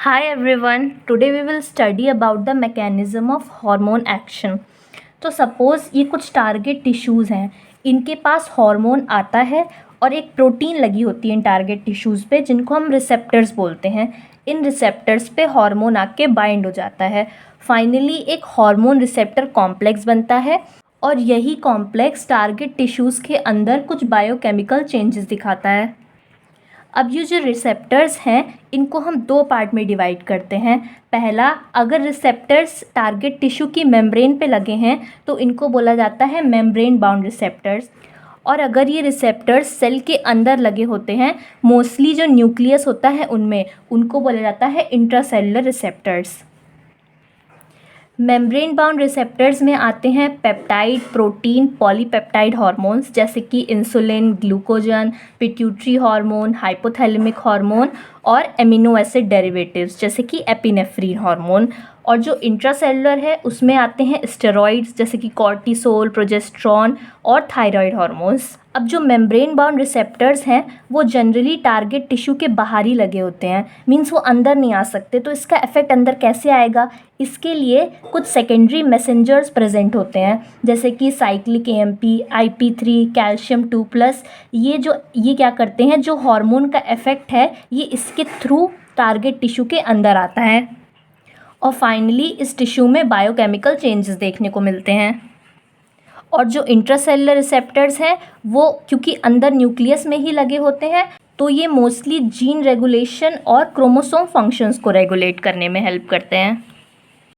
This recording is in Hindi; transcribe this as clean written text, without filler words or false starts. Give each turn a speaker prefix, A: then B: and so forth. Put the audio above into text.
A: Hi everyone, today we will study about the mechanism of hormone action. तो सपोज़ ये कुछ टारगेट टिश्यूज़ हैं, इनके पास हार्मोन आता है और एक प्रोटीन लगी होती है इन टारगेट टिश्यूज़ पे जिनको हम रिसेप्टर्स बोलते हैं. इन रिसेप्टर्स पे हार्मोन आके बाइंड हो जाता है. फाइनली एक हार्मोन रिसेप्टर कॉम्प्लेक्स बनता है और यही कॉम्प्लेक्स टारगेट टिश्यूज़ के अंदर कुछ बायोकेमिकल चेंजेस दिखाता है. अब ये जो रिसेप्टर्स हैं इनको हम दो पार्ट में डिवाइड करते हैं. पहला, अगर रिसेप्टर्स टारगेट टिश्यू की मेम्ब्रेन पे लगे हैं तो इनको बोला जाता है मेम्ब्रेन बाउंड रिसेप्टर्स. और अगर ये रिसेप्टर्स सेल के अंदर लगे होते हैं, मोस्टली जो न्यूक्लियस होता है उनमें, उनको बोला जाता है intracellular receptors. Membrane bound receptors में आते हैं पेप्टाइड, प्रोटीन, पॉलीपेप्टाइड हार्मोन्स जैसे कि insulin, glucagon, pituitary hormone, hypothalamic hormone और एमिनो एसिड डेरिवेटिव्स जैसे कि एपिनेफ्रीन हार्मोन. और जो इंट्रासेलुलर है उसमें आते हैं स्टेरॉइड्स जैसे कि कॉर्टिसोल, प्रोजेस्टेरॉन और थायराइड हार्मोन्स. अब जो मेम्ब्रेन बाउंड रिसेप्टर्स हैं वो जनरली टारगेट टिश्यू के बाहर ही लगे होते हैं, मीन्स वो अंदर नहीं आ सकते. तो इसका इफेक्ट अंदर कैसे आएगा, इसके लिए कुछ सेकेंडरी मैसेंजर्स प्रेजेंट होते हैं जैसे कि साइक्लिक AMP, IP3, कैल्शियम 2+. ये क्या करते हैं, जो हार्मोन का इफेक्ट है ये इसके थ्रू टारगेट टिश्यू के अंदर आता है और फाइनली इस टिश्यू में बायोकेमिकल चेंजेस देखने को मिलते हैं. और जो इंट्रासेलुलर रिसेप्टर्स हैं वो क्योंकि अंदर न्यूक्लियस में ही लगे होते हैं तो ये मोस्टली जीन रेगुलेशन और क्रोमोसोम फंक्शंस को रेगुलेट करने में हेल्प करते हैं.